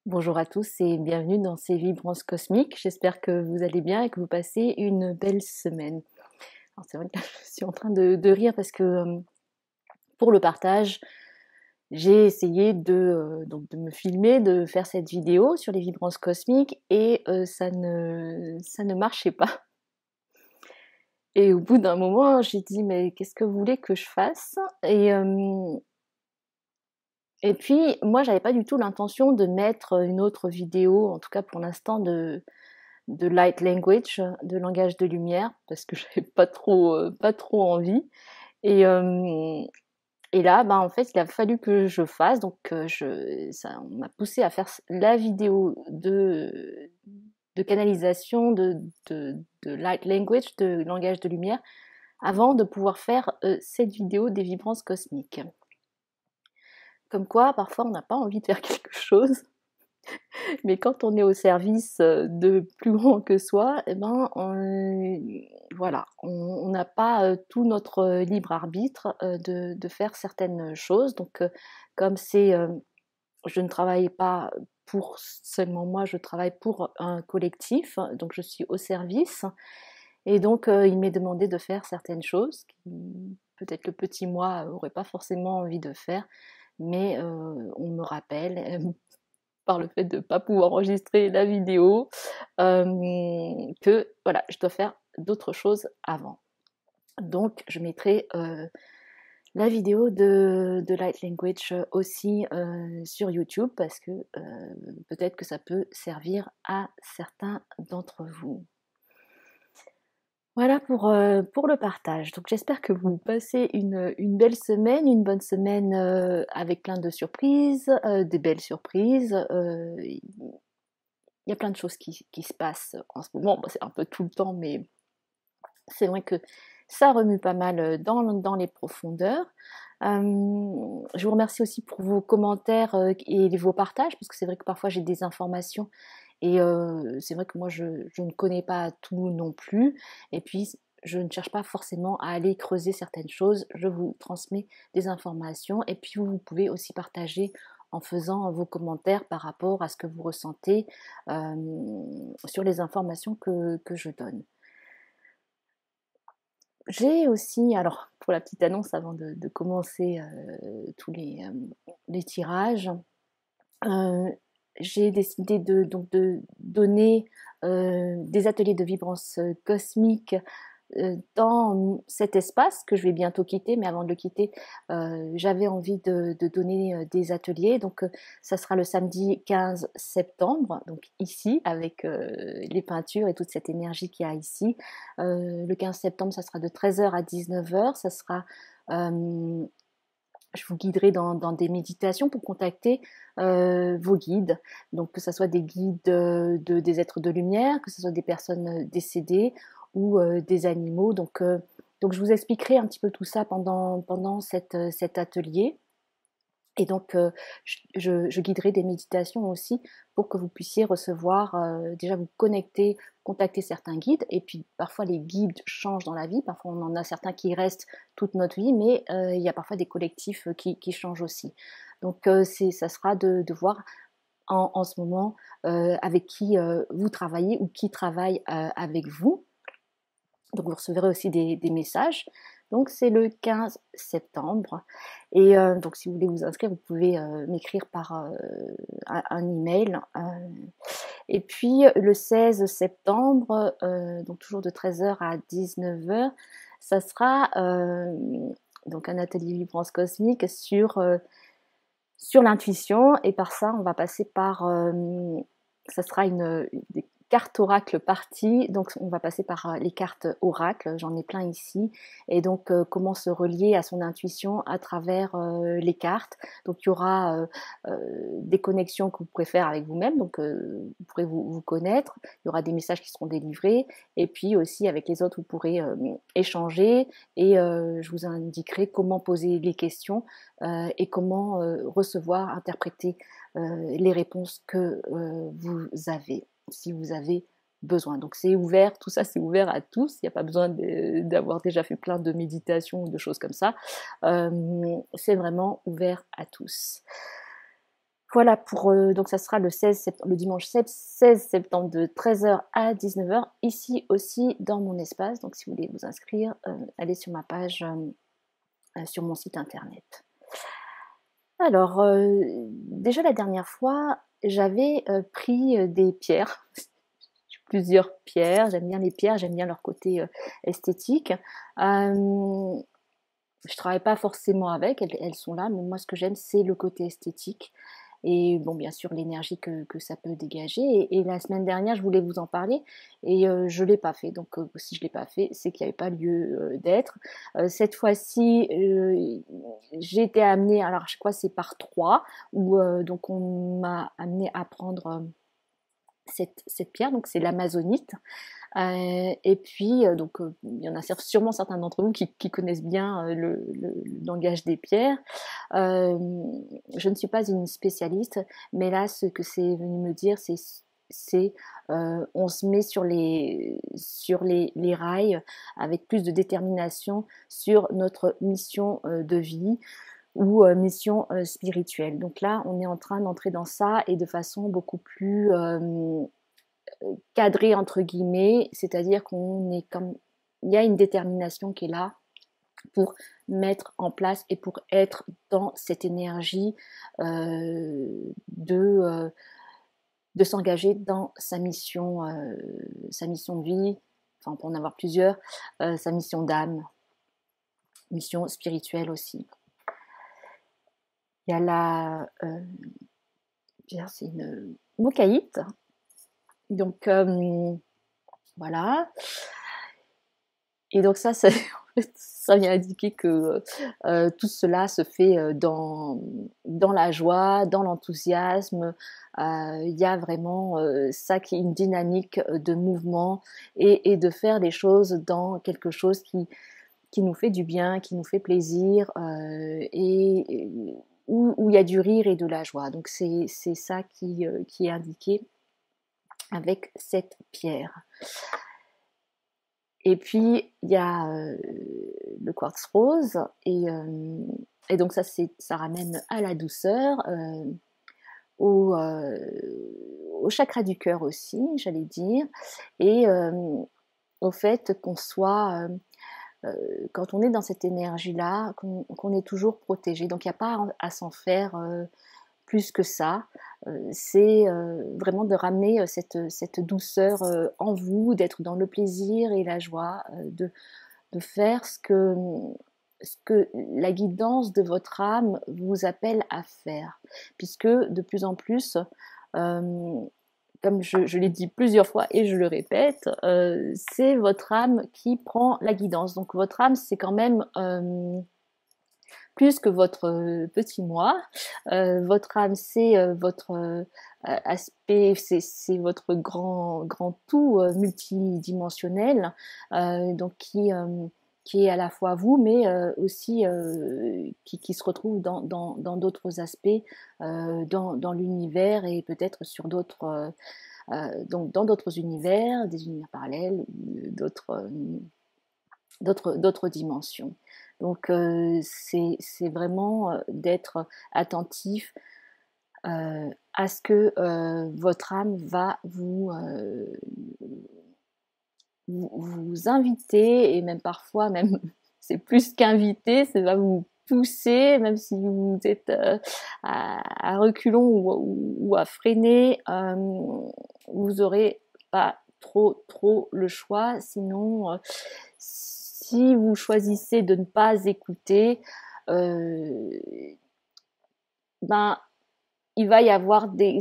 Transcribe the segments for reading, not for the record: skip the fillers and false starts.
Bonjour à tous et bienvenue dans ces vibrances cosmiques. J'espère que vous allez bien et que vous passez une belle semaine. Alors c'est vrai que je suis en train de rire parce que pour le partage, j'ai essayé donc de me filmer, de faire cette vidéo sur les vibrances cosmiques et ça ne marchait pas. Et au bout d'un moment, j'ai dit mais qu'est-ce que vous voulez que je fasse? Et puis moi j'avais pas du tout l'intention de mettre une autre vidéo, en tout cas pour l'instant de light language, de langage de lumière, parce que j'avais pas trop envie. Et, euh, et là, bah, en fait, il a fallu que je fasse, donc ça m'a poussé à faire la vidéo de canalisation de light language, de langage de lumière, avant de pouvoir faire cette vidéo des vibrances cosmiques. Comme quoi, parfois, on n'a pas envie de faire quelque chose, mais quand on est au service de plus grand que soi, eh ben, voilà, on n'a pas tout notre libre arbitre de faire certaines choses. Donc, comme je ne travaille pas pour seulement moi, je travaille pour un collectif, donc je suis au service. Et donc, il m'est demandé de faire certaines choses qui, peut-être le petit moi n'aurait pas forcément envie de faire, mais on me rappelle par le fait de ne pas pouvoir enregistrer la vidéo, que voilà, je dois faire d'autres choses avant. Donc je mettrai la vidéo de Light Language aussi sur YouTube parce que peut-être que ça peut servir à certains d'entre vous. Voilà pour le partage. Donc j'espère que vous passez une belle semaine, une bonne semaine avec plein de surprises, des belles surprises. Il y a plein de choses qui se passent en ce moment. Bon, c'est un peu tout le temps, mais c'est vrai que ça remue pas mal dans les profondeurs. Je vous remercie aussi pour vos commentaires et vos partages, parce que c'est vrai que parfois j'ai des informations et c'est vrai que moi je ne connais pas tout non plus. Et puis je ne cherche pas forcément à aller creuser certaines choses. Je vous transmets des informations et puis vous pouvez aussi partager en faisant vos commentaires par rapport à ce que vous ressentez sur les informations que je donne. J'ai aussi, alors pour la petite annonce avant de commencer tous les tirages, euh, j'ai décidé donc de donner des ateliers de vibrance cosmique dans cet espace que je vais bientôt quitter, mais avant de le quitter, j'avais envie de donner des ateliers. Donc, ça sera le samedi 15 septembre, donc ici, avec les peintures et toute cette énergie qu'il y a ici. Le 15 septembre, ça sera de 13h à 19h. Ça sera je vous guiderai dans des méditations pour contacter vos guides. Donc que ce soit des guides des êtres de lumière, que ce soit des personnes décédées ou des animaux. Donc je vous expliquerai un petit peu tout ça pendant cet atelier. Et donc, je guiderai des méditations aussi pour que vous puissiez recevoir, déjà vous connecter, contacter certains guides. Et puis, parfois, les guides changent dans la vie. Parfois, on en a certains qui restent toute notre vie, mais il y a parfois des collectifs qui changent aussi. Donc, ça sera de voir en ce moment avec qui vous travaillez ou qui travaille avec vous. Donc vous recevrez aussi des messages. Donc c'est le 15 septembre. Et donc si vous voulez vous inscrire, vous pouvez m'écrire par un email. Et puis le 16 septembre, donc toujours de 13h à 19h, ça sera donc un atelier vibrance cosmique sur l'intuition. Et par ça, on va passer par ça sera des cartes oracle partie, donc on va passer par les cartes oracle, j'en ai plein ici, et donc comment se relier à son intuition à travers les cartes. Donc il y aura des connexions que vous pourrez faire avec vous-même, donc vous pourrez vous connaître, il y aura des messages qui seront délivrés, et puis aussi avec les autres vous pourrez échanger, et je vous indiquerai comment poser les questions et comment recevoir, interpréter les réponses que vous avez, si vous avez besoin. Donc c'est ouvert, tout ça c'est ouvert à tous, il n'y a pas besoin d'avoir déjà fait plein de méditations ou de choses comme ça. C'est vraiment ouvert à tous. Voilà pour donc ça sera le dimanche 16 septembre de 13h à 19h ici aussi dans mon espace. Donc si vous voulez vous inscrire, allez sur ma page sur mon site internet. Alors déjà la dernière fois, j'avais pris des pierres, plusieurs pierres. J'aime bien les pierres, j'aime bien leur côté esthétique. Je travaille pas forcément avec, elles sont là, mais moi ce que j'aime c'est le côté esthétique et bon bien sûr l'énergie que ça peut dégager et la semaine dernière je voulais vous en parler et je l'ai pas fait donc si je l'ai pas fait c'est qu'il n'y avait pas lieu d'être. Cette fois-ci j'ai été amenée, alors je crois c'est par trois où donc on m'a amenée à prendre cette pierre, donc c'est l'amazonite. Et puis, donc, il y en a sûrement certains d'entre vous qui connaissent bien le langage des pierres. Je ne suis pas une spécialiste, mais là, ce que c'est venu me dire, c'est on se met sur les rails avec plus de détermination sur notre mission de vie ou mission spirituelle. Donc là, on est en train d'entrer dans ça et de façon beaucoup plus cadré entre guillemets, c'est-à-dire qu'on est comme il y a une détermination qui est là pour mettre en place et pour être dans cette énergie de s'engager dans sa mission de vie, enfin on peut en avoir plusieurs, sa mission d'âme, mission spirituelle aussi. Il y a c'est une mocaïte. Donc voilà. Et donc ça vient indiquer que tout cela se fait dans la joie, dans l'enthousiasme. Il y a vraiment ça qui est une dynamique de mouvement et de faire les choses dans quelque chose qui nous fait du bien, qui nous fait plaisir et où il y a du rire et de la joie. Donc c'est ça qui est indiqué avec cette pierre. Et puis il y a le quartz rose et donc ça ramène à la douceur, au chakra du cœur aussi, j'allais dire, et au fait qu'on soit quand on est dans cette énergie-là, qu'on est toujours protégé. Donc il n'y a pas à s'en faire plus que ça. C'est vraiment de ramener cette douceur en vous, d'être dans le plaisir et la joie, de faire ce que la guidance de votre âme vous appelle à faire. Puisque de plus en plus, comme je l'ai dit plusieurs fois et je le répète, c'est votre âme qui prend la guidance. Donc votre âme, c'est quand même plus que votre petit moi. Votre âme, c'est votre aspect, c'est votre grand tout multidimensionnel, donc qui est à la fois vous, mais aussi qui se retrouve dans d'autres aspects, dans l'univers et peut-être sur d'autres, donc dans d'autres univers, des univers parallèles, d'autres dimensions. Donc c'est vraiment d'être attentif à ce que votre âme va vous inviter, et même parfois, même c'est plus qu'inviter, ça va vous pousser, même si vous êtes à reculons ou à freiner, vous aurez pas trop le choix, sinon si vous choisissez de ne pas écouter, ben il va y avoir des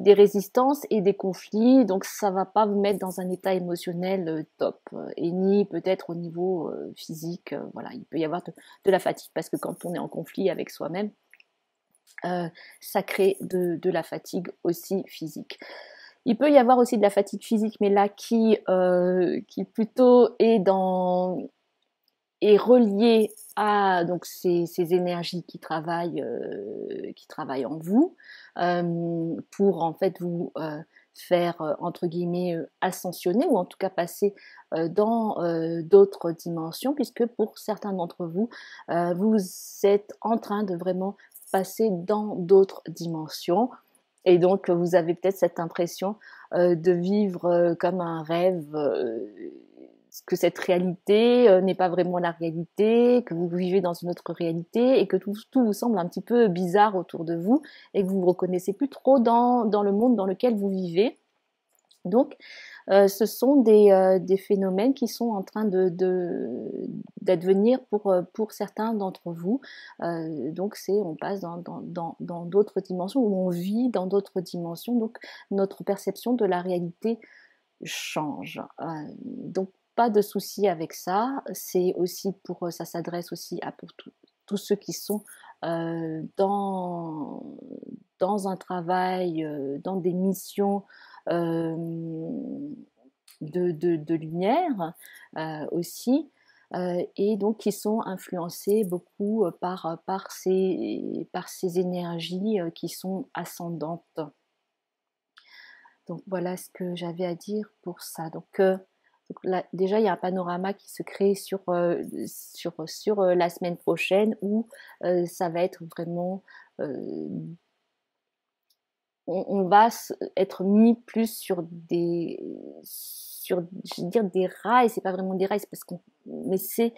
résistances et des conflits, donc ça va pas vous mettre dans un état émotionnel top, et ni peut-être au niveau physique, voilà, il peut y avoir de la fatigue, parce que quand on est en conflit avec soi-même, ça crée de la fatigue aussi physique. Il peut y avoir aussi de la fatigue physique, mais là qui plutôt est relié à donc ces énergies qui travaillent en vous, pour en fait vous faire entre guillemets ascensionner, ou en tout cas passer dans d'autres dimensions, puisque pour certains d'entre vous, vous êtes en train de vraiment passer dans d'autres dimensions. Et donc, vous avez peut-être cette impression de vivre comme un rêve, que cette réalité n'est pas vraiment la réalité, que vous vivez dans une autre réalité et que tout vous semble un petit peu bizarre autour de vous et que vous ne vous reconnaissez plus trop dans le monde dans lequel vous vivez. Donc, ce sont des phénomènes qui sont en train d'advenir pour certains d'entre vous. Donc, on passe dans d'autres dimensions, où on vit dans d'autres dimensions. Donc, notre perception de la réalité change. Donc, pas de souci avec ça. C'est aussi ça s'adresse aussi à pour tous ceux qui sont dans un travail, dans des missions de lumière aussi, et donc qui sont influencés beaucoup par ces énergies qui sont ascendantes. Donc voilà ce que j'avais à dire pour ça. Donc là, déjà, il y a un panorama qui se crée sur la semaine prochaine où ça va être vraiment on va être mis plus sur je veux dire des rails, c'est pas vraiment des rails, mais c'est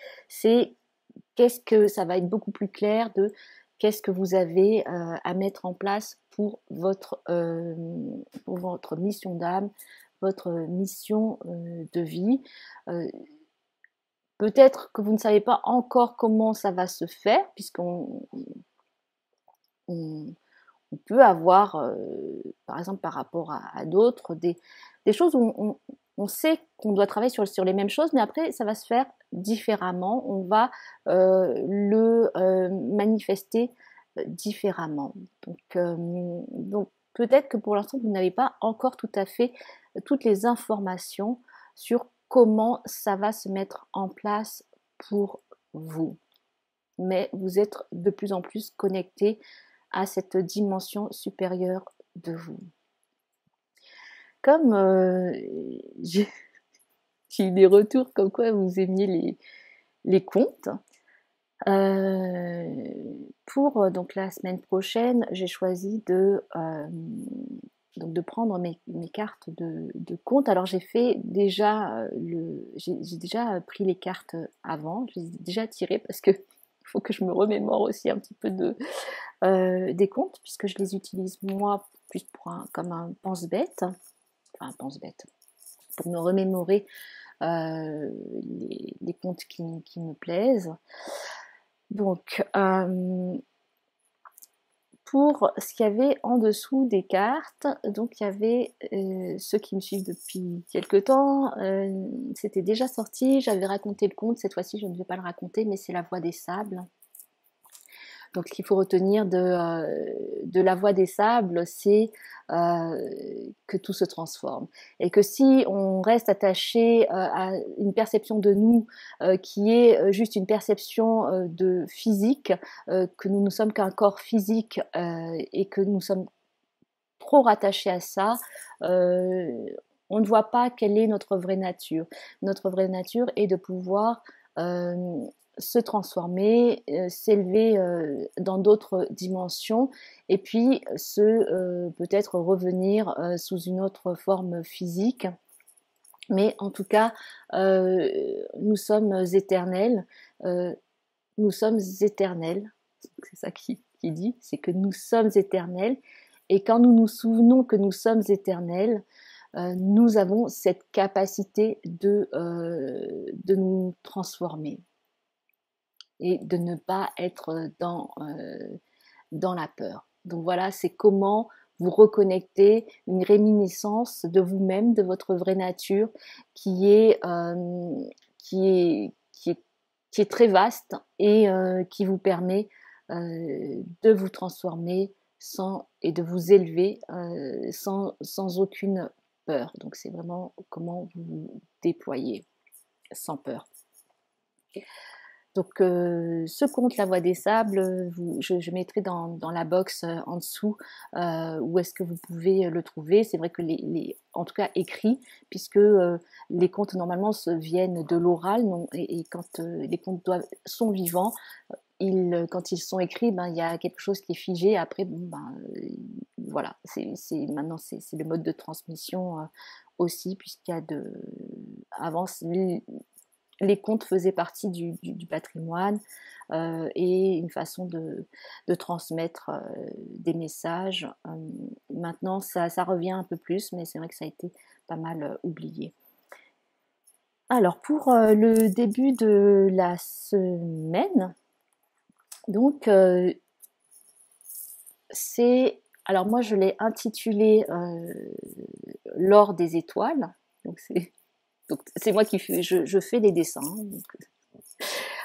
qu'est-ce que ça va être beaucoup plus clair de qu'est-ce que vous avez à mettre en place pour votre mission d'âme, votre mission de vie. Peut-être que vous ne savez pas encore comment ça va se faire, puisqu'on peut avoir, par exemple par rapport à d'autres, des choses où on sait qu'on doit travailler sur les mêmes choses, mais après ça va se faire différemment, on va le manifester différemment. Donc peut-être que pour l'instant vous n'avez pas encore tout à fait toutes les informations sur comment ça va se mettre en place pour vous. Mais vous êtes de plus en plus connecté à cette dimension supérieure de vous. Comme j'ai eu des retours comme quoi vous aimiez les contes, pour donc la semaine prochaine, j'ai choisi de prendre mes cartes de contes. Alors j'ai déjà pris les cartes avant, je les ai déjà tirées parce que il faut que je me remémore aussi un petit peu des contes, puisque je les utilise moi plus comme un pense-bête, enfin un pense-bête, pour me remémorer les contes qui me plaisent. Donc, pour ce qu'il y avait en dessous des cartes, donc il y avait ceux qui me suivent depuis quelque temps, c'était déjà sorti, j'avais raconté le conte, cette fois-ci je ne vais pas le raconter, mais c'est La Voix des Sables. Donc ce qu'il faut retenir de La Voix des Sables, c'est que tout se transforme. Et que si on reste attaché à une perception de nous qui est juste une perception de physique, que nous ne sommes qu'un corps physique et que nous sommes trop rattachés à ça, on ne voit pas quelle est notre vraie nature. Notre vraie nature est de pouvoir se transformer, s'élever dans d'autres dimensions et puis peut-être revenir sous une autre forme physique. Mais en tout cas, nous sommes éternels. Nous sommes éternels. C'est ça qui dit, c'est que nous sommes éternels. Et quand nous nous souvenons que nous sommes éternels, nous avons cette capacité de nous transformer et de ne pas être dans la peur. Donc voilà, c'est comment vous reconnecter une réminiscence de vous-même, de votre vraie nature, qui est très vaste et qui vous permet de vous transformer et de vous élever sans aucune peur. Donc c'est vraiment comment vous vous déployez sans peur. Donc ce conte La Voix des Sables, je mettrai dans la box en dessous où est-ce que vous pouvez le trouver. C'est vrai que en tout cas écrit, puisque les contes normalement viennent de l'oral, et quand les contes sont vivants, quand ils sont écrits, ben, il y a quelque chose qui est figé. Après, bon, ben, voilà, maintenant c'est le mode de transmission aussi, puisqu'il y a avant, les contes faisaient partie du patrimoine et une façon de transmettre des messages. Maintenant, ça revient un peu plus, mais c'est vrai que ça a été pas mal oublié. Alors, pour le début de la semaine, donc alors moi je l'ai intitulé L'or des étoiles. Donc c'est moi qui je fais les dessins.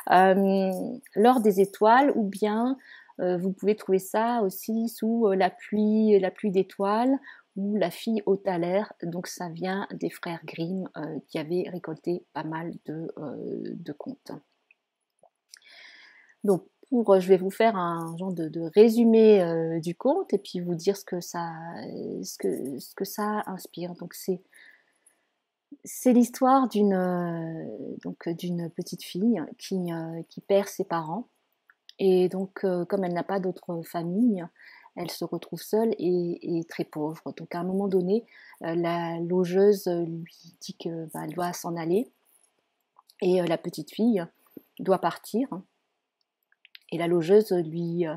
L'or des étoiles, ou bien vous pouvez trouver ça aussi sous la pluie d'étoiles, ou la fille au thaler. Donc ça vient des frères Grimm qui avaient récolté pas mal de contes. Donc je vais vous faire un genre de résumé du conte et puis vous dire ce que ça inspire. Donc c'est l'histoire d'une petite fille qui perd ses parents, et donc comme elle n'a pas d'autre famille, elle se retrouve seule et très pauvre. Donc à un moment donné, la logeuse lui dit que elle doit s'en aller, et la petite fille doit partir. Et la logeuse lui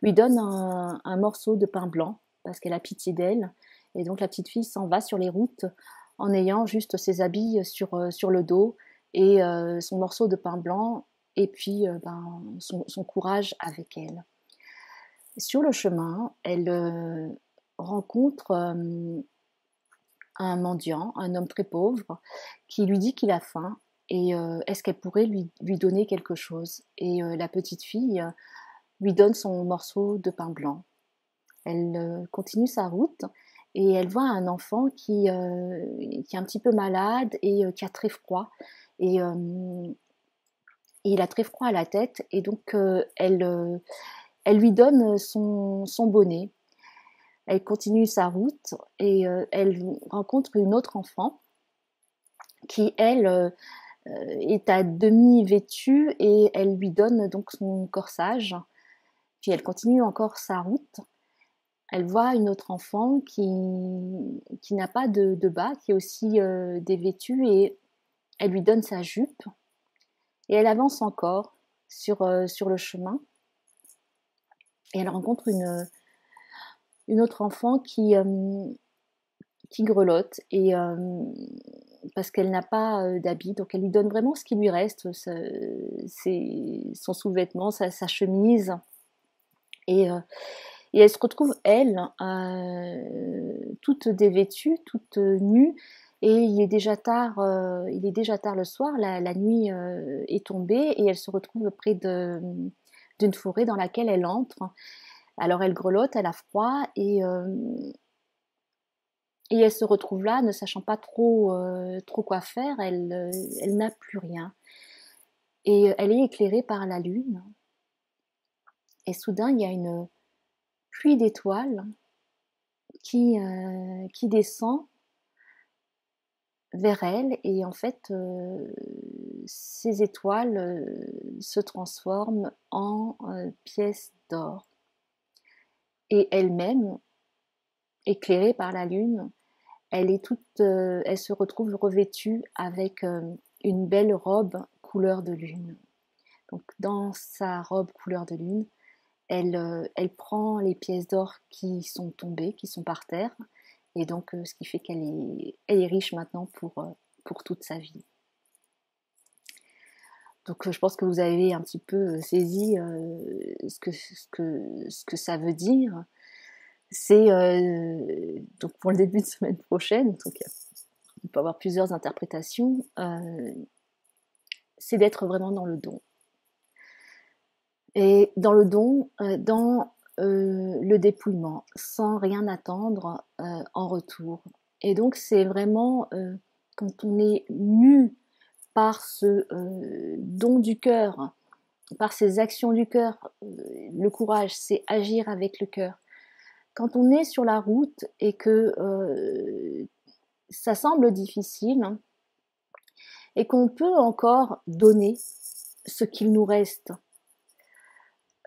donne un morceau de pain blanc parce qu'elle a pitié d'elle. Et donc la petite fille s'en va sur les routes en ayant juste ses habits sur le dos et son morceau de pain blanc, et puis son courage avec elle. Sur le chemin, elle rencontre un mendiant, un homme très pauvre, qui lui dit qu'il a faim et est-ce qu'elle pourrait lui donner quelque chose. Et la petite fille lui donne son morceau de pain blanc. Elle continue sa route et elle voit un enfant qui est un petit peu malade et qui a très froid. Et il a très froid à la tête, et donc elle lui donne son bonnet. Elle continue sa route et elle rencontre une autre enfant qui, elle, est à demi vêtue, et elle lui donne donc son corsage. Puis elle continue encore sa route. Elle voit une autre enfant qui n'a pas de bas, qui est aussi dévêtue, et elle lui donne sa jupe. Et elle avance encore sur le chemin. Et elle rencontre une autre enfant qui grelotte, et parce qu'elle n'a pas d'habit, donc elle lui donne vraiment ce qui lui reste, son sous-vêtement, sa chemise, et elle se retrouve, elle, toute dévêtue, toute nue, et il est déjà tard le soir, la nuit est tombée, et elle se retrouve près d'une forêt dans laquelle elle entre. Alors elle grelotte, elle a froid, et elle se retrouve là, ne sachant pas trop quoi faire. Elle n'a plus rien. Et elle est éclairée par la lune. Et soudain, il y a une pluie d'étoiles qui descend vers elle. Et en fait, ces étoiles se transforment en pièces d'or. Et elle-même, éclairée par la lune, elle se retrouve revêtue avec une belle robe couleur de lune. Donc dans sa robe couleur de lune, elle prend les pièces d'or qui sont tombées, qui sont par terre, et donc ce qui fait qu'elle est riche maintenant pour toute sa vie. Donc je pense que vous avez un petit peu saisi ce que ça veut dire. C'est donc pour le début de semaine prochaine, donc on peut avoir plusieurs interprétations, c'est d'être vraiment dans le don. Et dans le don, dans le dépouillement, sans rien attendre en retour. Et donc c'est vraiment quand on est mu par ce don du cœur, par ces actions du cœur, le courage, c'est agir avec le cœur. Quand on est sur la route et que ça semble difficile, hein, et qu'on peut encore donner ce qu'il nous reste,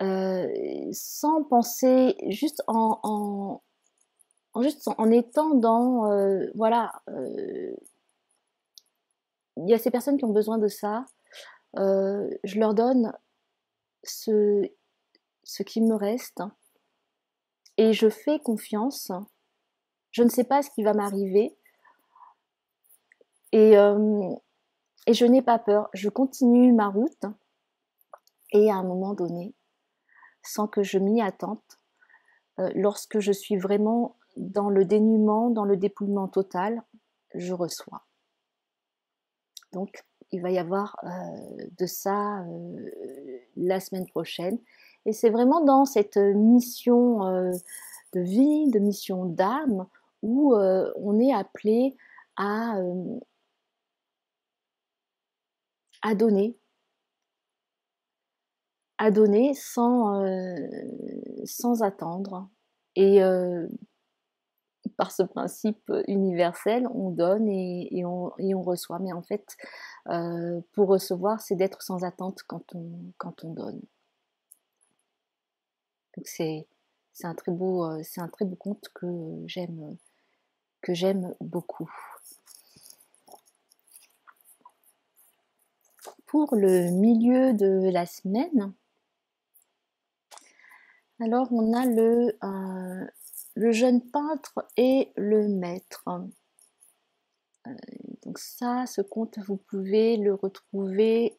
sans penser, juste en étant dans, voilà, il y a ces personnes qui ont besoin de ça, je leur donne ce, ce qui me reste et je fais confiance. Je ne sais pas ce qui va m'arriver et, et je n'ai pas peur. Je continue ma route et à un moment donné, sans que je m'y attende, lorsque je suis vraiment dans le dénuement, dans le dépouillement total, je reçois. Donc, il va y avoir de ça la semaine prochaine. Et c'est vraiment dans cette mission de vie, de mission d'âme, où on est appelé à, à donner, sans attendre. Et par ce principe universel, on donne et on reçoit. Mais en fait, pour recevoir, c'est d'être sans attente quand on donne. Donc c'est un très beau conte que j'aime beaucoup. Pour le milieu de la semaine, alors on a le jeune peintre et le maître. Donc ça, ce conte, vous pouvez le retrouver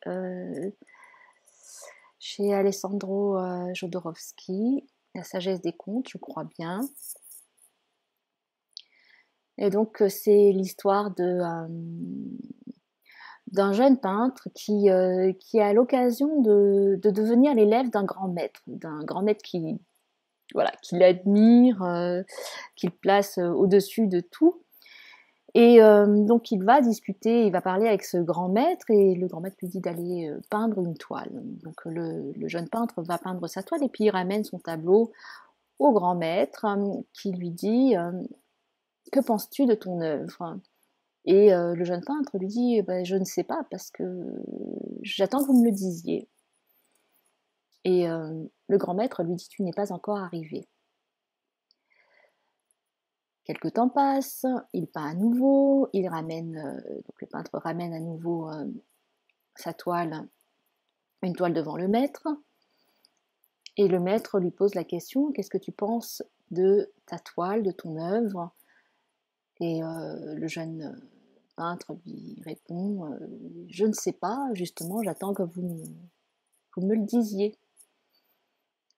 chez Alessandro Jodorowsky, La sagesse des contes, je crois bien. Et donc c'est l'histoire d'un jeune peintre qui a l'occasion de devenir l'élève d'un grand maître qui l'admire, qu'il place au-dessus de tout. Et donc il va parler avec ce grand maître et le grand maître lui dit d'aller peindre une toile. Donc le jeune peintre va peindre sa toile et puis il ramène son tableau au grand maître qui lui dit que penses-tu de ton œuvre? Et le jeune peintre lui dit je ne sais pas parce que j'attends que vous me le disiez. Et le grand maître lui dit tu n'es pas encore arrivé. Quelque temps passe, il peint à nouveau, donc le peintre ramène à nouveau sa toile, une toile devant le maître, et le maître lui pose la question, qu'est-ce que tu penses de ta toile, de ton œuvre? Et le jeune peintre lui répond, je ne sais pas, justement, j'attends que vous me le disiez.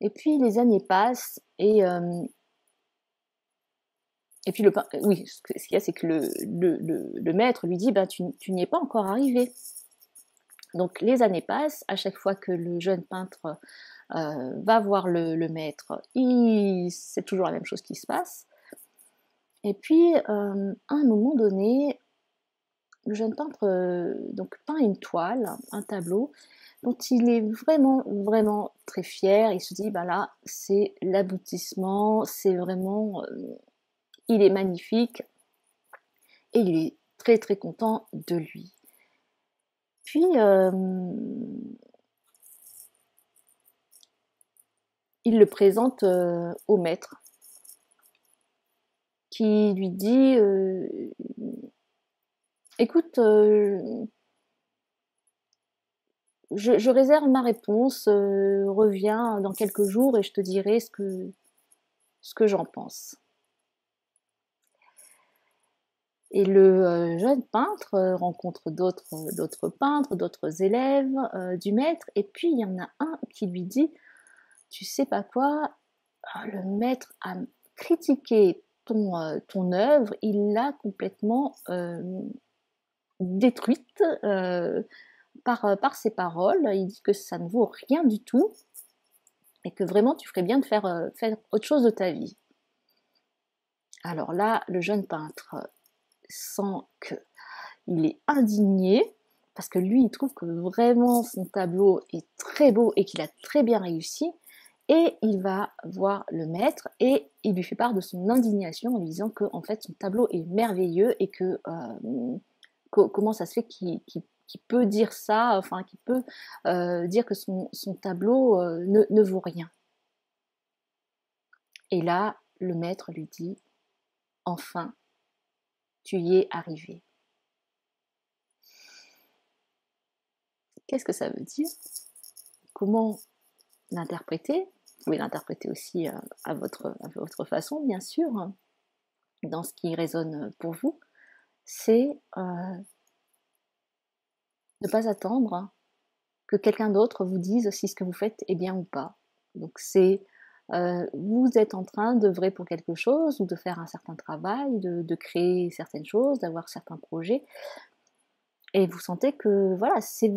Et puis les années passent, et puis ce qu'il y a, c'est que le maître lui dit tu n'y es pas encore arrivé. Donc les années passent, à chaque fois que le jeune peintre va voir le maître, c'est toujours la même chose qui se passe. Et puis à un moment donné, le jeune peintre donc peint une toile, un tableau, dont il est vraiment, vraiment très fier. Il se dit là, c'est l'aboutissement, c'est vraiment... il est magnifique et il est très très content de lui. Puis il le présente au maître qui lui dit écoute, je réserve ma réponse, reviens dans quelques jours et je te dirai ce que j'en pense. Et le jeune peintre rencontre d'autres peintres, d'autres élèves du maître, et puis il y en a un qui lui dit « Tu sais pas quoi, le maître a critiqué ton œuvre, il l'a complètement détruite par ses paroles, il dit que ça ne vaut rien du tout, et que vraiment tu ferais bien de faire autre chose de ta vie. » Alors là, le jeune peintre sent qu'il est indigné, parce que lui, il trouve que vraiment son tableau est très beau et qu'il a très bien réussi, et il va voir le maître et il lui fait part de son indignation en lui disant que en fait son tableau est merveilleux et que comment ça se fait qu'il qui peut dire ça, enfin qui peut dire que son tableau ne vaut rien. Et là, le maître lui dit, enfin, tu y es arrivé. Qu'est-ce que ça veut dire? Comment l'interpréter? Vous pouvez l'interpréter aussi à votre façon, bien sûr, hein, dans ce qui résonne pour vous. C'est ne pas attendre que quelqu'un d'autre vous dise si ce que vous faites est bien ou pas. Donc c'est vous êtes en train d'œuvrer pour quelque chose ou de faire un certain travail, de créer certaines choses, d'avoir certains projets, et vous sentez que voilà, c'est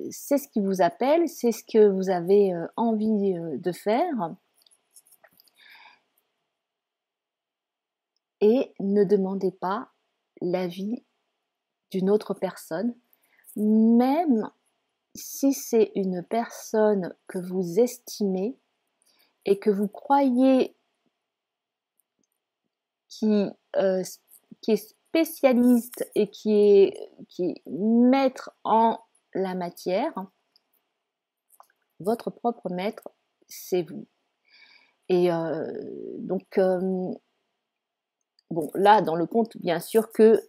c'est ce qui vous appelle, c'est ce que vous avez envie de faire, et ne demandez pas l'avis d'une autre personne, même si c'est une personne que vous estimez et que vous croyez qui, euh, qui est spécialiste et qui est maître en la matière, votre propre maître, c'est vous. Et donc, bon, là, dans le conte, bien sûr que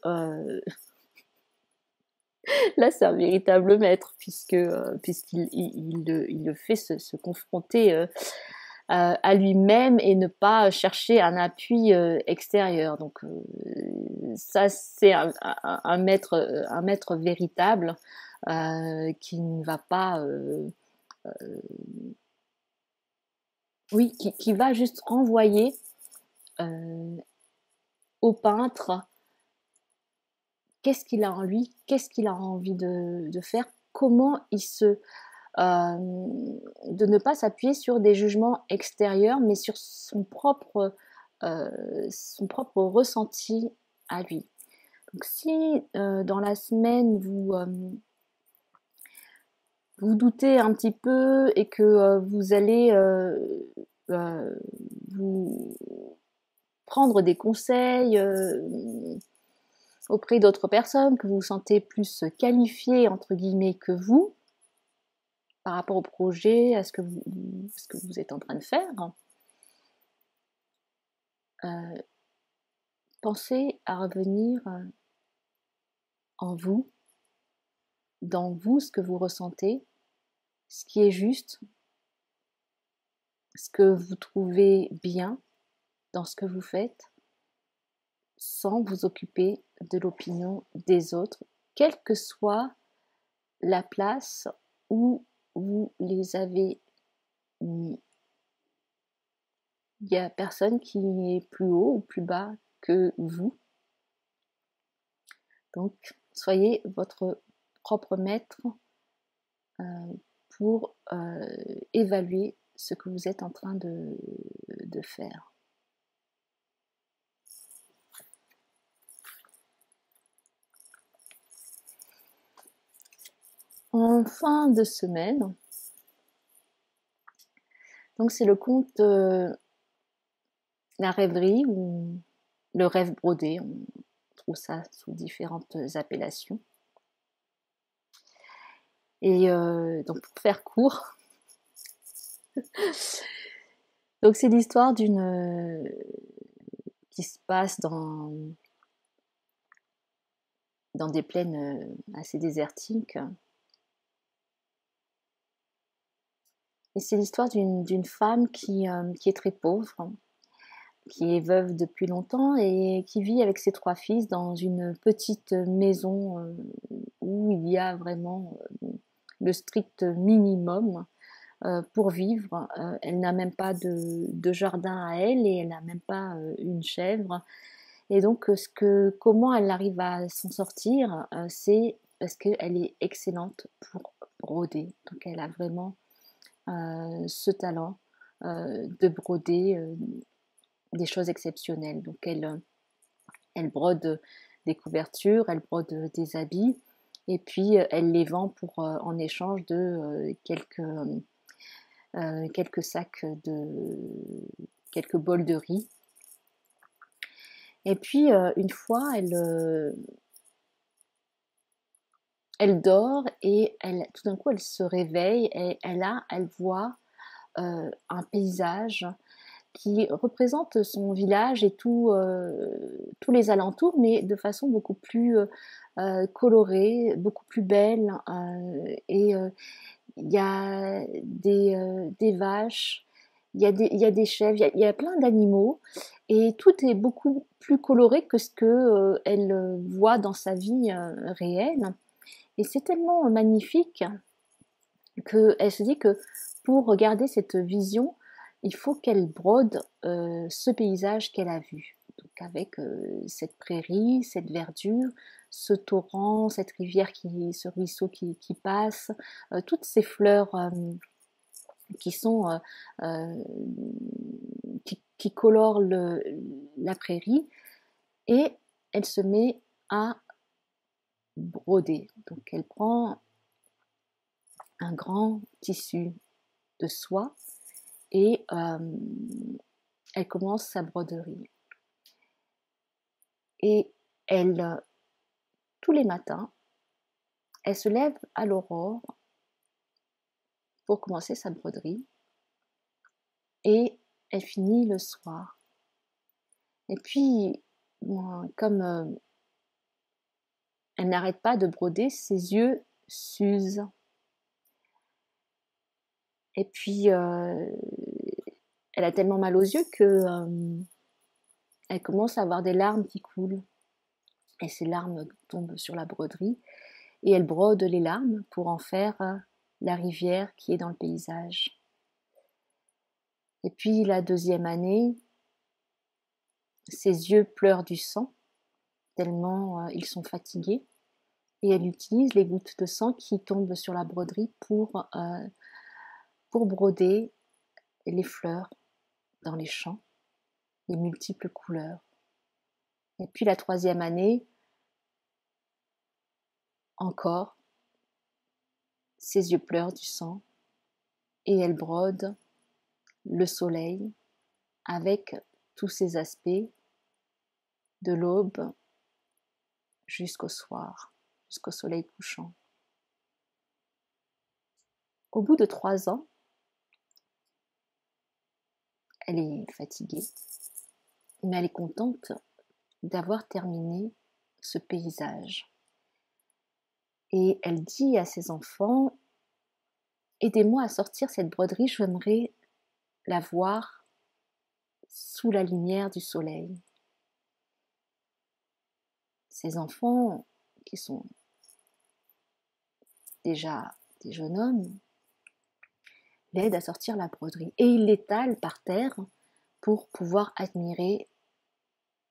là, c'est un véritable maître, puisqu'il il le fait se confronter à lui-même et ne pas chercher un appui extérieur. Donc ça, c'est un maître véritable qui ne va pas, oui, qui va juste renvoyer au peintre qu'est-ce qu'il a en lui, qu'est-ce qu'il a envie de faire, comment il se de ne pas s'appuyer sur des jugements extérieurs, mais sur son propre ressenti à lui. Donc si dans la semaine vous doutez un petit peu et que vous allez vous prendre des conseils auprès d'autres personnes, que vous vous sentez plus qualifié entre guillemets que vous, par rapport au projet, à ce que vous êtes en train de faire, pensez à revenir en vous, dans vous, ce que vous ressentez, ce qui est juste, ce que vous trouvez bien dans ce que vous faites, sans vous occuper de l'opinion des autres, quelle que soit la place où vous les avez mis. Il n'y a personne qui est plus haut ou plus bas que vous. Donc, soyez votre propre maître pour évaluer ce que vous êtes en train de faire. En fin de semaine, donc c'est le conte La rêverie ou le rêve brodé, on trouve ça sous différentes appellations. Et donc pour faire court, donc c'est l'histoire d'une qui se passe dans des plaines assez désertiques. Et c'est l'histoire d'une femme qui est très pauvre, qui est veuve depuis longtemps et qui vit avec ses 3 fils dans une petite maison où il y a vraiment le strict minimum pour vivre. Elle n'a même pas de jardin à elle et elle n'a même pas une chèvre. Et donc, comment elle arrive à s'en sortir, c'est parce qu'elle est excellente pour broder. Donc, elle a vraiment ce talent de broder des choses exceptionnelles. Donc, elle brode des couvertures, elle brode des habits, et puis elle les vend pour en échange de quelques sacs quelques bols de riz. Et puis une fois, elle dort et tout d'un coup, elle se réveille et elle voit un paysage qui représente son village et tous les alentours, mais de façon beaucoup plus colorée, beaucoup plus belle. Et il y a des vaches, il y a des chèvres, il y a plein d'animaux, et tout est beaucoup plus coloré que ce que elle voit dans sa vie réelle. Et c'est tellement magnifique qu'elle se dit que pour regarder cette vision, il faut qu'elle brode ce paysage qu'elle a vu. Donc avec cette prairie, cette verdure, ce torrent, cette rivière, ce ruisseau qui passe, toutes ces fleurs qui sont qui colorent la prairie, et elle se met à broder. Donc elle prend un grand tissu de soie et elle commence sa broderie. Et elle, tous les matins, elle se lève à l'aurore pour commencer sa broderie et elle finit le soir. Et puis, comme elle n'arrête pas de broder, ses yeux s'usent. Et puis, elle a tellement mal aux yeux que elle commence à avoir des larmes qui coulent. Et ces larmes tombent sur la broderie et elle brode les larmes pour en faire la rivière qui est dans le paysage. Et puis la deuxième année, ses yeux pleurent du sang, tellement ils sont fatigués, et elle utilise les gouttes de sang qui tombent sur la broderie pour broder les fleurs dans les champs, les multiples couleurs. Et puis la troisième année, encore, ses yeux pleurent du sang, et elle brode le soleil avec tous ses aspects, de l'aube jusqu'au soir, jusqu'au soleil couchant. Au bout de 3 ans, elle est fatiguée, mais elle est contente d'avoir terminé ce paysage. Et elle dit à ses enfants, aidez-moi à sortir cette broderie, j'aimerais la voir sous la lumière du soleil. Ses enfants, qui sont déjà des jeunes hommes, l'aident à sortir la broderie et ils l'étalent par terre pour pouvoir admirer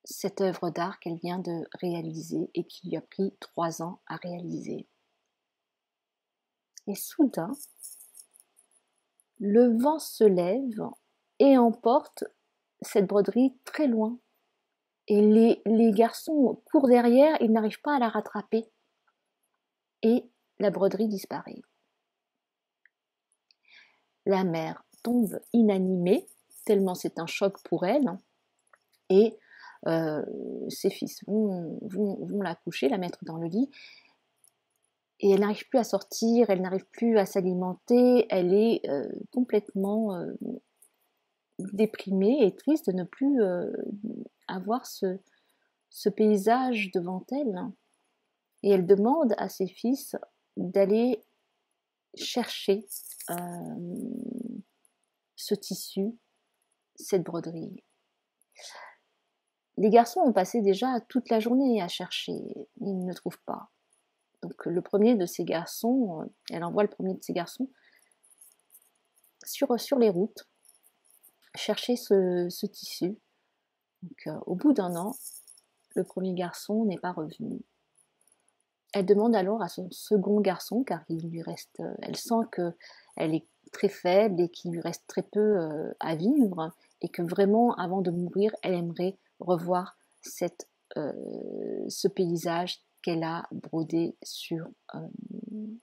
cette œuvre d'art qu'elle vient de réaliser et qui lui a pris 3 ans à réaliser. Et soudain, le vent se lève et emporte cette broderie très loin. Et les garçons courent derrière, ils n'arrivent pas à la rattraper. Et la broderie disparaît. La mère tombe inanimée, tellement c'est un choc pour elle, et ses fils vont la coucher, la mettre dans le lit, et elle n'arrive plus à sortir, elle n'arrive plus à s'alimenter, elle est complètement déprimée et triste de ne plus avoir ce paysage devant elle. Et elle demande à ses fils d'aller chercher ce tissu, cette broderie. Les garçons ont passé déjà toute la journée à chercher, ils ne trouvent pas. Donc le premier de ces garçons, elle envoie le premier de ces garçons sur les routes chercher ce tissu. Donc au bout d'1 an, le premier garçon n'est pas revenu. Elle demande alors à son second garçon, car elle sent qu'elle est très faible et qu'il lui reste très peu à vivre, et que vraiment, avant de mourir, elle aimerait revoir ce paysage qu'elle a brodé sur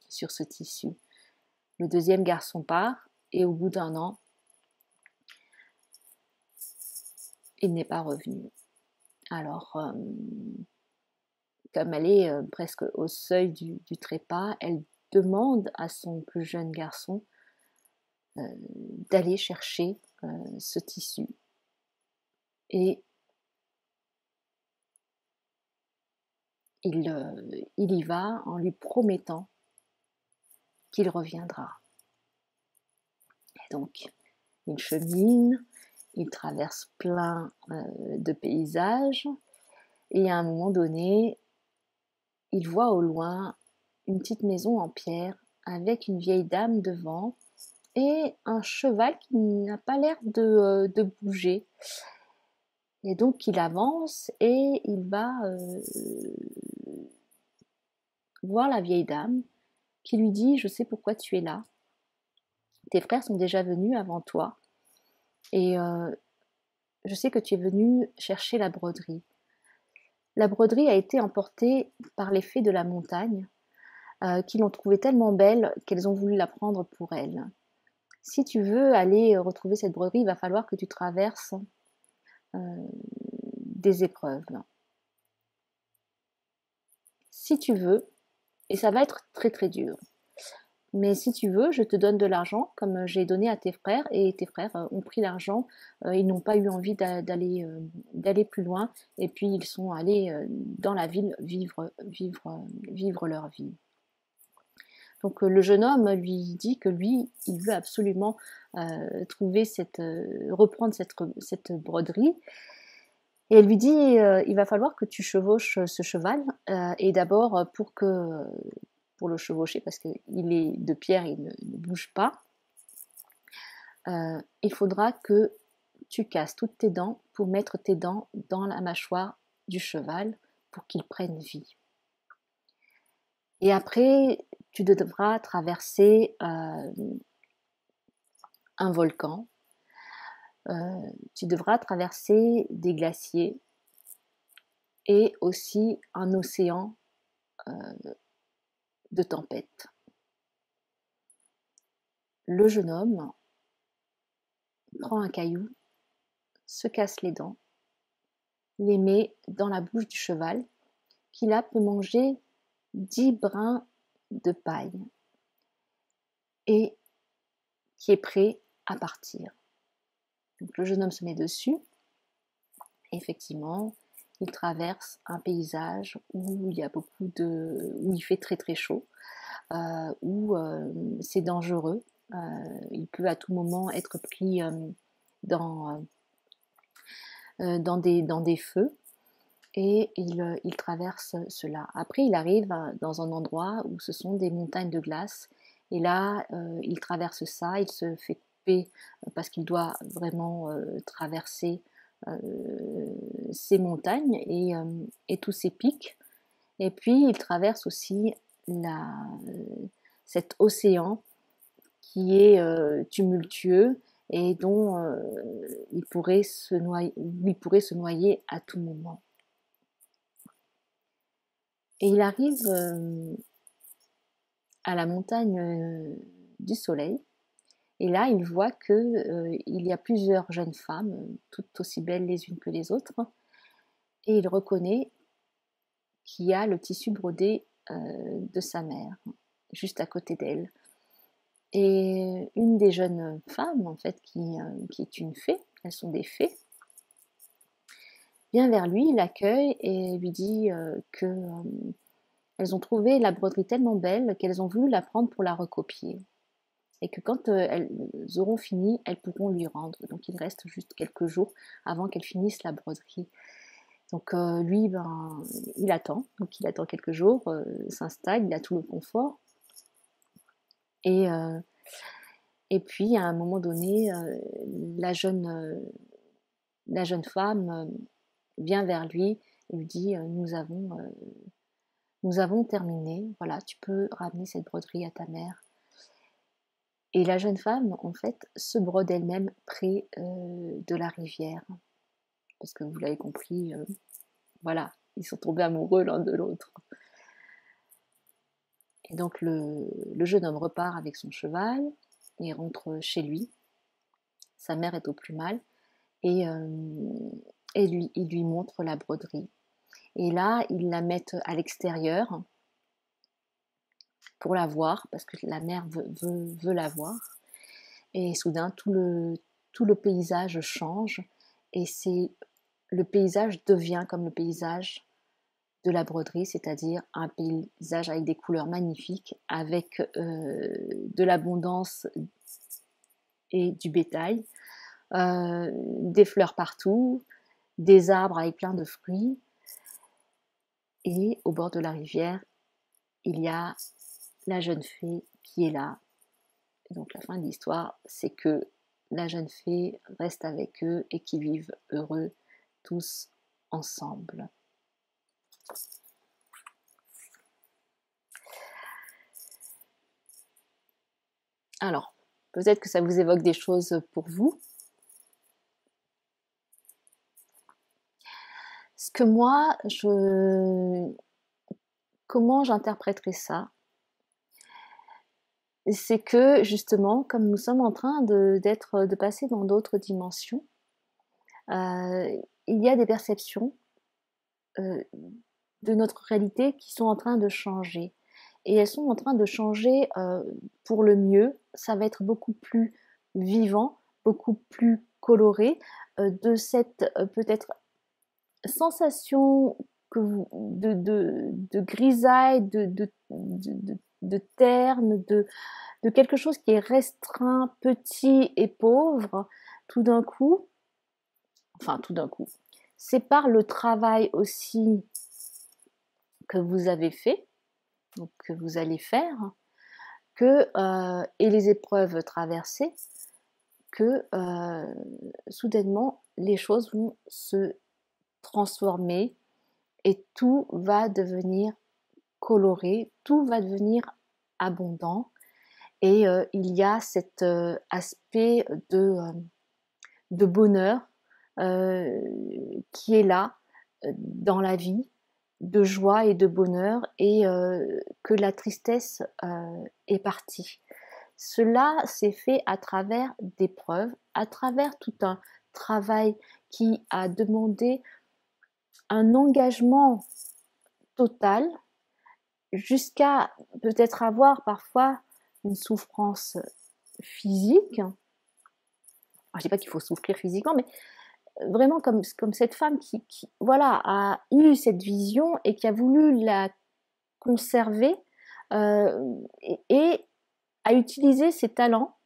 ce tissu. Le deuxième garçon part, et au bout d'1 an, il n'est pas revenu. Alors, comme elle est presque au seuil du trépas, elle demande à son plus jeune garçon d'aller chercher ce tissu. Et il y va en lui promettant qu'il reviendra. Et donc, il chemine, il traverse plein de paysages, et à un moment donné, il voit au loin une petite maison en pierre avec une vieille dame devant et un cheval qui n'a pas l'air de bouger. Et donc il avance et il va voir la vieille dame qui lui dit: je sais pourquoi tu es là. Tes frères sont déjà venus avant toi et je sais que tu es venu chercher la broderie. La broderie a été emportée par les fées de la montagne qui l'ont trouvée tellement belle qu'elles ont voulu la prendre pour elles. Si tu veux aller retrouver cette broderie, il va falloir que tu traverses des épreuves. Si tu veux, et ça va être très très dur, mais si tu veux, je te donne de l'argent comme j'ai donné à tes frères, et tes frères ont pris l'argent, ils n'ont pas eu envie d'aller plus loin, et puis ils sont allés dans la ville vivre leur vie. Donc le jeune homme lui dit que lui, il veut absolument reprendre cette broderie. Et elle lui dit, il va falloir que tu chevauches ce cheval. Et d'abord, pour le chevaucher, parce qu'il est de pierre, il ne bouge pas, il faudra que tu casses toutes tes dents pour mettre tes dents dans la mâchoire du cheval pour qu'il prenne vie. Et après, tu devras traverser un volcan, tu devras traverser des glaciers et aussi un océan de tempête. Le jeune homme prend un caillou, se casse les dents, les met dans la bouche du cheval, qui là peut manger 10 brins de paille et qui est prêt à partir. Donc le jeune homme se met dessus, et effectivement, il traverse un paysage où il fait très très chaud, où c'est dangereux. Il peut à tout moment être pris dans des feux, et il traverse cela. Après, il arrive dans un endroit où ce sont des montagnes de glace, et là, il traverse ça, il se fait couper parce qu'il doit vraiment traverser ces montagnes et tous ces pics. Et puis, il traverse aussi cet océan qui est tumultueux et dont il pourrait se noyer à tout moment. Et il arrive à la montagne du soleil, et là il voit qu'il y a plusieurs jeunes femmes, toutes aussi belles les unes que les autres, et il reconnaît qu'il y a le tissu brodé de sa mère, juste à côté d'elle. Et une des jeunes femmes, en fait, qui est une fée, elles sont des fées, vient vers lui, l'accueille et lui dit qu'elles ont trouvé la broderie tellement belle qu'elles ont voulu la prendre pour la recopier. Et que quand elles auront fini, elles pourront lui rendre. Donc il reste juste quelques jours avant qu'elles finissent la broderie. Donc lui, il attend. Donc il attend quelques jours, s'installe, il a tout le confort. Et puis à un moment donné, la jeune femme vient vers lui et lui dit nous avons terminé, voilà, tu peux ramener cette broderie à ta mère. Et la jeune femme, en fait, se brode elle-même près de la rivière. Parce que vous l'avez compris, voilà, ils sont tombés amoureux l'un de l'autre. Et donc le jeune homme repart avec son cheval et rentre chez lui. Sa mère est au plus mal et il lui montre la broderie. Et là, ils la mettent à l'extérieur pour la voir, parce que la mère veut la voir. Et soudain, tout le paysage change, et le paysage devient comme le paysage de la broderie, c'est-à-dire un paysage avec des couleurs magnifiques, avec de l'abondance et du bétail, des fleurs partout, des arbres avec plein de fruits, et au bord de la rivière, il y a la jeune fée qui est là. Et donc la fin de l'histoire, c'est que la jeune fée reste avec eux et qu'ils vivent heureux tous ensemble. Alors, peut-être que ça vous évoque des choses pour vous. Ce que moi, comment j'interpréterais ça? C'est que justement, comme nous sommes en train de passer dans d'autres dimensions, il y a des perceptions de notre réalité qui sont en train de changer. Et elles sont en train de changer pour le mieux. Ça va être beaucoup plus vivant, beaucoup plus coloré, de cette peut-être sensation de grisaille, de terne, de quelque chose qui est restreint, petit et pauvre, tout d'un coup, c'est par le travail aussi que vous avez fait, donc que vous allez faire, et les épreuves traversées, que soudainement les choses vont se transformer et tout va devenir coloré, tout va devenir abondant, et il y a cet aspect de bonheur qui est là dans la vie, de joie et de bonheur, et que la tristesse est partie. Cela s'est fait à travers des preuves, à travers tout un travail qui a demandé un engagement total, jusqu'à peut-être avoir parfois une souffrance physique. Alors, je ne dis pas qu'il faut souffrir physiquement, mais vraiment comme cette femme qui voilà, a eu cette vision et qui a voulu la conserver, et a utilisé ses talents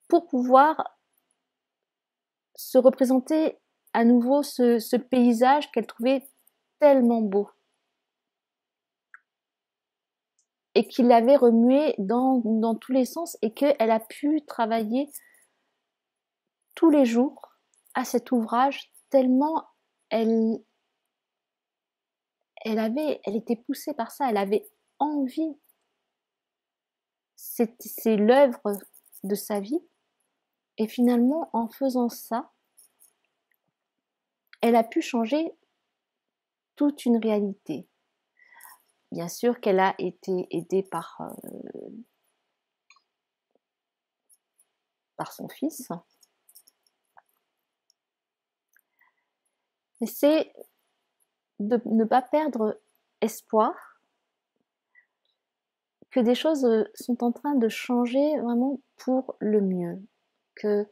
pour pouvoir se représenter à nouveau ce paysage qu'elle trouvait tellement beau et qui l'avait remué dans tous les sens, et qu'elle a pu travailler tous les jours à cet ouvrage tellement elle était poussée par ça, elle avait envie. C'est l'œuvre de sa vie, et finalement en faisant ça, elle a pu changer toute une réalité. Bien sûr qu'elle a été aidée par son fils, mais c'est de ne pas perdre espoir que des choses sont en train de changer vraiment pour le mieux, que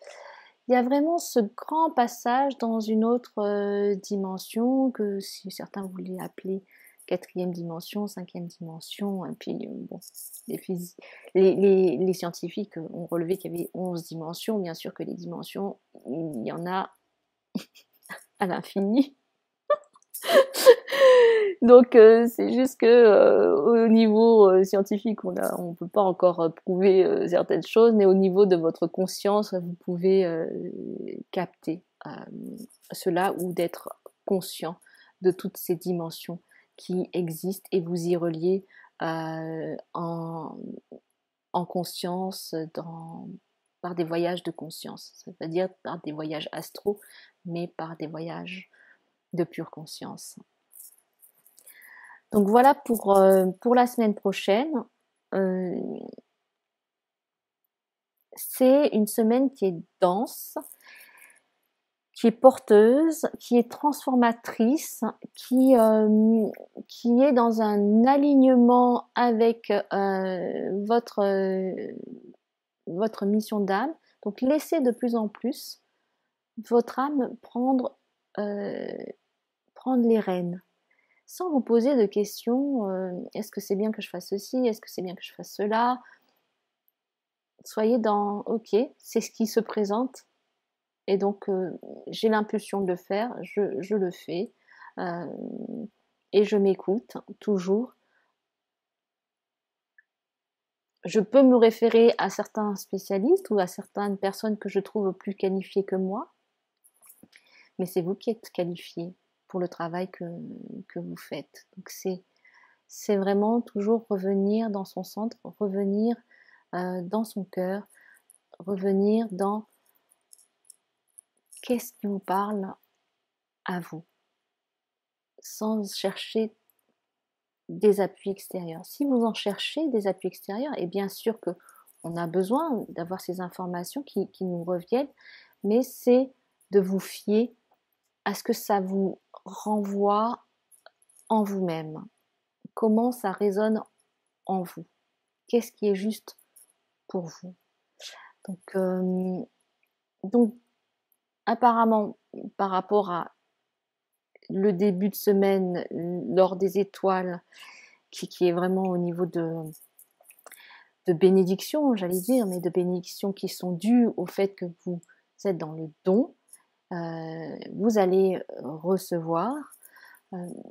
il y a vraiment ce grand passage dans une autre dimension, que si certains voulaient appeler quatrième dimension, cinquième dimension, et puis bon, les scientifiques ont relevé qu'il y avait 11 dimensions. Bien sûr que les dimensions, il y en a à l'infini. Donc c'est juste que au niveau scientifique, on peut pas encore prouver certaines choses, mais au niveau de votre conscience, vous pouvez capter cela, ou d'être conscient de toutes ces dimensions qui existent, et vous y relier en conscience, par des voyages de conscience. Ça veut pas dire par des voyages astraux, mais par des voyages de pure conscience. Donc voilà pour la semaine prochaine. C'est une semaine qui est dense, qui est porteuse, qui est transformatrice, qui est dans un alignement avec votre mission d'âme. Donc laissez de plus en plus votre âme prendre les rênes, sans vous poser de questions, est-ce que c'est bien que je fasse ceci, est-ce que c'est bien que je fasse cela. Soyez dans, ok, c'est ce qui se présente, et donc j'ai l'impulsion de le faire, je le fais, et je m'écoute toujours. Je peux me référer à certains spécialistes ou à certaines personnes que je trouve plus qualifiées que moi, mais c'est vous qui êtes qualifié pour le travail que vous faites. Donc c'est vraiment toujours revenir dans son centre, revenir dans son cœur, revenir dans qu'est-ce qui vous parle à vous, sans chercher des appuis extérieurs. Si vous en cherchez des appuis extérieurs, et bien sûr que on a besoin d'avoir ces informations qui nous reviennent, mais c'est de vous fier à ce que ça vous renvoie en vous-même. Comment ça résonne en vous? Qu'est-ce qui est juste pour vous? Donc apparemment, par rapport à le début de semaine lors des étoiles, qui est vraiment au niveau de bénédictions, j'allais dire, mais de bénédictions qui sont dues au fait que vous êtes dans le don, vous allez recevoir.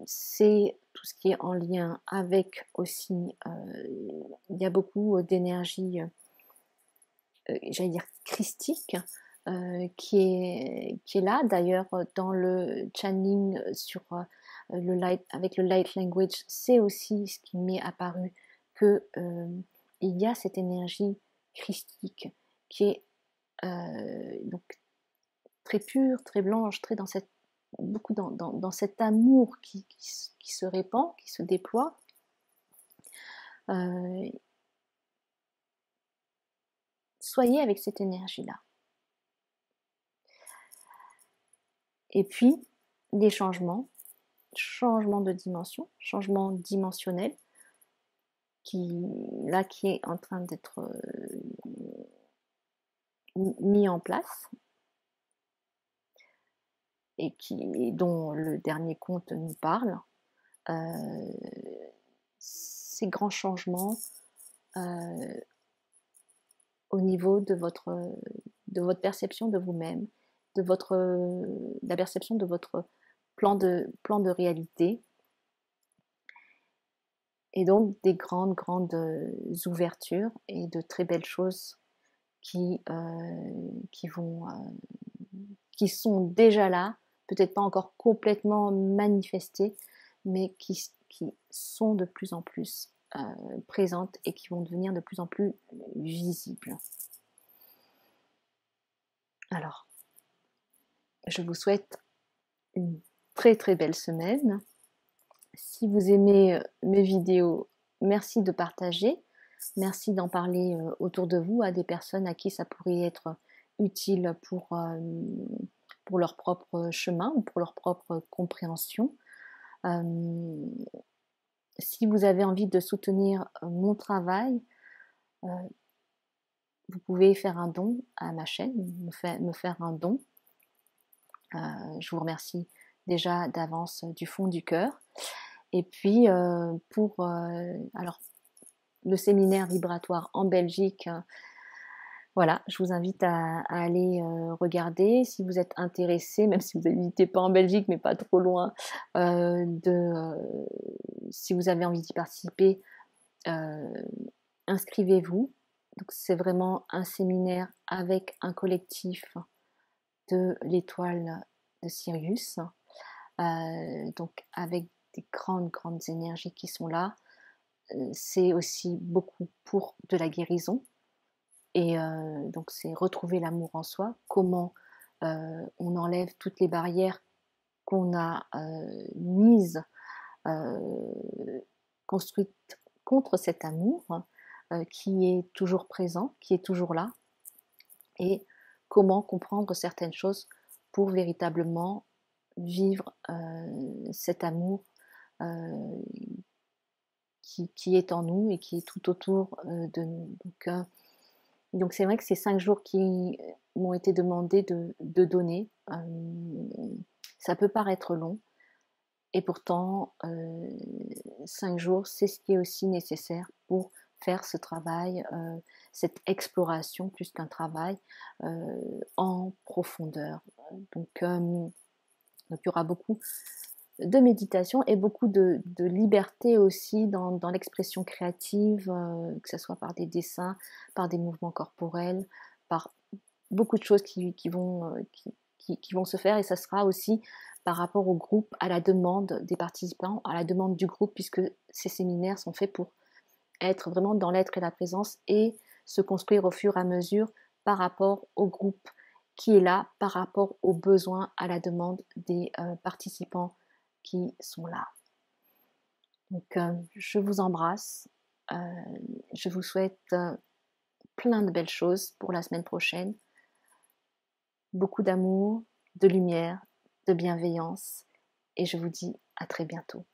C'est tout ce qui est en lien avec aussi, il y a beaucoup d'énergie, j'allais dire christique, qui est là. D'ailleurs, dans le channeling sur le light, avec le light language, c'est aussi ce qui m'est apparu, que il y a cette énergie christique qui est donc très pure, très blanche, très dans cette, beaucoup dans cet amour qui se répand, qui se déploie. Soyez avec cette énergie-là. Et puis, des changements de dimension, changement dimensionnel, qui est en train d'être mis en place, et dont le dernier conte nous parle. Ces grands changements au niveau de votre perception de vous-même, de la perception de votre plan de réalité, et donc des grandes ouvertures et de très belles choses qui sont déjà là, peut-être pas encore complètement manifestées, mais qui sont de plus en plus présentes et qui vont devenir de plus en plus visibles. Alors, je vous souhaite une très très belle semaine. Si vous aimez mes vidéos, merci de partager, merci d'en parler autour de vous à des personnes à qui ça pourrait être utile pour leur propre chemin ou pour leur propre compréhension. Si vous avez envie de soutenir mon travail, vous pouvez faire un don à ma chaîne, me faire un don. Je vous remercie déjà d'avance du fond du cœur. Et puis pour alors le séminaire vibratoire en Belgique, voilà, je vous invite à aller regarder si vous êtes intéressé, même si vous n'habitez pas en Belgique, mais pas trop loin, si vous avez envie d'y participer, inscrivez-vous. Donc c'est vraiment un séminaire avec un collectif de l'étoile de Sirius, donc avec des grandes énergies qui sont là. C'est aussi beaucoup pour de la guérison, et donc c'est retrouver l'amour en soi, comment on enlève toutes les barrières qu'on a mises, construites contre cet amour, qui est toujours présent, qui est toujours là, et comment comprendre certaines choses pour véritablement vivre cet amour qui est en nous et qui est tout autour de nous. Donc c'est vrai que ces 5 jours qui m'ont été demandés de donner, ça peut paraître long, et pourtant 5 jours, c'est ce qui est aussi nécessaire pour faire ce travail, cette exploration plus qu'un travail en profondeur. Donc il y aura beaucoup de méditation et beaucoup de liberté aussi dans l'expression créative, que ce soit par des dessins, par des mouvements corporels, par beaucoup de choses qui vont se faire, et ça sera aussi par rapport au groupe, à la demande des participants, à la demande du groupe, puisque ces séminaires sont faits pour être vraiment dans l'être et la présence et se construire au fur et à mesure par rapport au groupe qui est là, par rapport aux besoins, à la demande des participants qui sont là. Donc je vous embrasse, je vous souhaite plein de belles choses pour la semaine prochaine, beaucoup d'amour, de lumière, de bienveillance, et je vous dis à très bientôt.